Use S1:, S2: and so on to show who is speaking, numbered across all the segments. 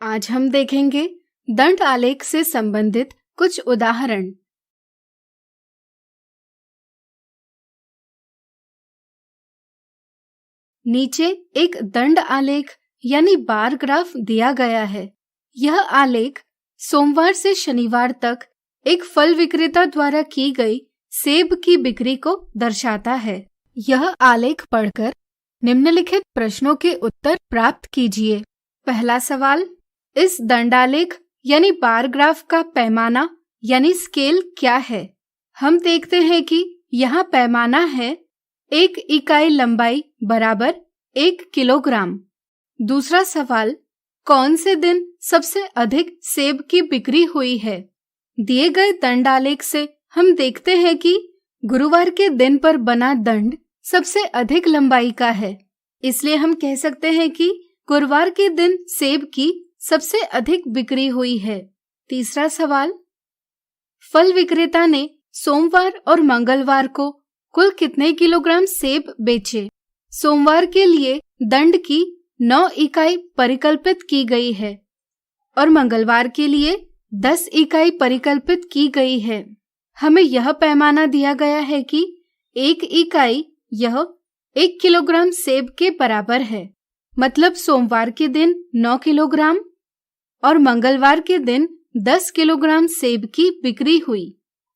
S1: आज हम देखेंगे दंड आलेख से संबंधित कुछ उदाहरण। नीचे एक दंड आलेख यानी बार ग्राफ दिया गया है। यह आलेख सोमवार से शनिवार तक एक फल विक्रेता द्वारा की गई सेब की बिक्री को दर्शाता है। यह आलेख पढ़कर निम्नलिखित प्रश्नों के उत्तर प्राप्त कीजिए। पहला सवाल, इस दंडालेख यानी बार ग्राफ का पैमाना यानी स्केल क्या है? हम देखते हैं कि यहाँ पैमाना है 1 इकाई लंबाई बराबर 1 किलोग्राम। दूसरा सवाल, कौन से दिन सबसे अधिक सेब की बिक्री हुई है? दिए गए दंडालेख से हम देखते हैं कि गुरुवार के दिन पर बना दंड सबसे अधिक लंबाई का है, इसलिए हम कह सकते हैं कि गुरुवार के दिन सेब की सबसे अधिक बिक्री हुई है। तीसरा सवाल, फल विक्रेता ने सोमवार और मंगलवार को कुल कितने किलोग्राम सेब बेचे? सोमवार के लिए दंड की 9 इकाई परिकल्पित की गई है और मंगलवार के लिए 10 इकाई परिकल्पित की गई है। हमें यह पैमाना दिया गया है कि 1 इकाई यह 1 किलोग्राम सेब के बराबर है, मतलब सोमवार के दिन 9 किलोग्राम और मंगलवार के दिन 10 किलोग्राम सेब की बिक्री हुई।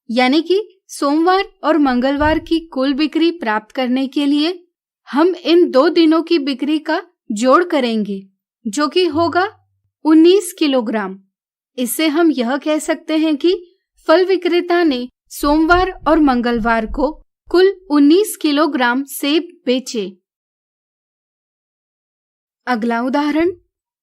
S1: यानी कि सोमवार और मंगलवार की कुल बिक्री प्राप्त करने के लिए हम इन 2 दिनों की बिक्री का जोड़ करेंगे, जो कि होगा 19 किलोग्राम। इससे हम यह कह सकते हैं कि फल विक्रेता ने सोमवार और मंगलवार को कुल 19 किलोग्राम सेब बेचे। अगला उदाहरण,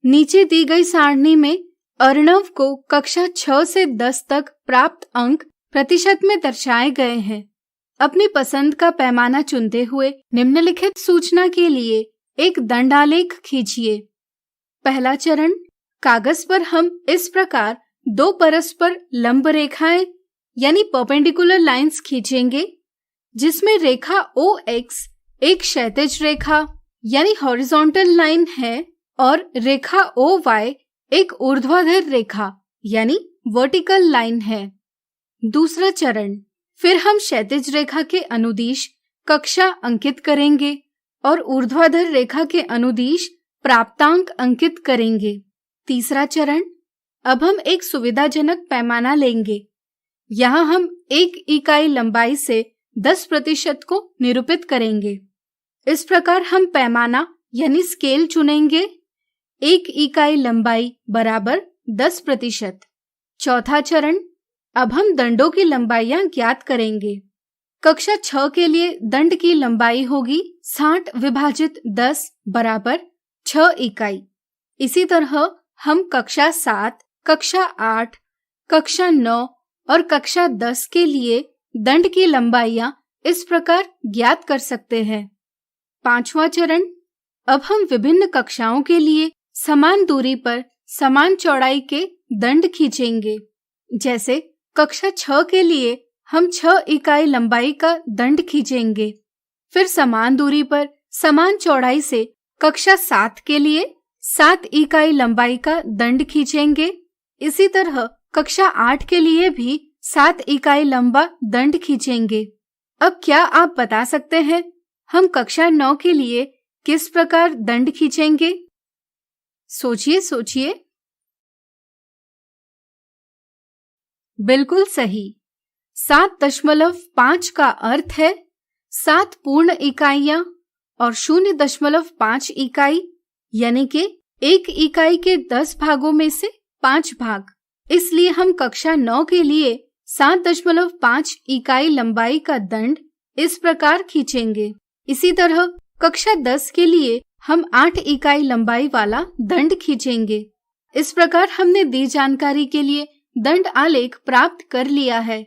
S1: नीचे दी गई सारणी में अर्णव को कक्षा 6 से 10 तक प्राप्त अंक प्रतिशत में दर्शाए गए हैं। अपनी पसंद का पैमाना चुनते हुए निम्नलिखित सूचना के लिए एक दंडालेख खींचिए। पहला चरण, कागज पर हम इस प्रकार 2 परस्पर लंब रेखाएं यानी परपेंडिकुलर लाइंस खींचेंगे, जिसमें रेखा OX एक क्षैतिज रेखा यानी हॉरिजॉन्टल लाइन है और रेखा OY एक ऊर्ध्वाधर रेखा यानी वर्टिकल लाइन है। दूसरा चरण, फिर हम क्षैतिज रेखा के अनुदिश कक्षा अंकित करेंगे और ऊर्ध्वाधर रेखा के अनुदिश प्राप्तांक अंकित करेंगे। तीसरा चरण, अब हम एक सुविधाजनक पैमाना लेंगे। यहाँ हम 1 इकाई लंबाई से 10% को निरूपित करेंगे। इस प्रकार हम पैमाना यानी स्केल चुनेंगे। 1 इकाई लंबाई बराबर 10%। चौथा चरण, अब हम दंडों की लंबाइयां ज्ञात करेंगे। कक्षा 6 के लिए दंड की लंबाई होगी 60 विभाजित 10 बराबर 6 इकाई। इसी तरह हम कक्षा 7, कक्षा 8, कक्षा 9 और कक्षा 10 के लिए दंड की लंबाइयां इस प्रकार ज्ञात कर सकते हैं। पांचवा चरण, अब हम विभिन्न कक्षाओं के लिए समान दूरी पर समान चौड़ाई के दंड खींचेंगे। जैसे कक्षा 6 के लिए हम 6 इकाई लंबाई का दंड खींचेंगे। फिर समान दूरी पर समान चौड़ाई से कक्षा 7 के लिए 7 इकाई लंबाई का दंड खींचेंगे। इसी तरह कक्षा 8 के लिए भी 7 इकाई लंबा दंड खींचेंगे। अब क्या आप बता सकते हैं हम कक्षा 9 के लिए किस प्रकार दंड खींचेंगे? सोचिए। बिल्कुल सही। 7.5 का अर्थ है 7 पूर्ण इकाइयां और 0.5 इकाई, यानी कि 1 इकाई के 10 भागों में से 5 भाग। इसलिए हम कक्षा 9 के लिए 7.5 इकाई लंबाई का दंड इस प्रकार खींचेंगे। इसी तरह कक्षा 10 के लिए हम 8 इकाई लंबाई वाला दंड खींचेंगे। इस प्रकार हमने दी जानकारी के लिए दंड आलेख प्राप्त कर लिया है।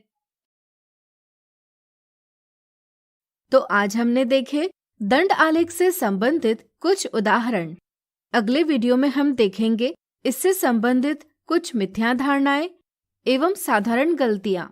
S1: तो आज हमने देखे दंड आलेख से संबंधित कुछ उदाहरण। अगले वीडियो में हम देखेंगे इससे संबंधित कुछ मिथ्या धारणाएं एवं साधारण गलतियां।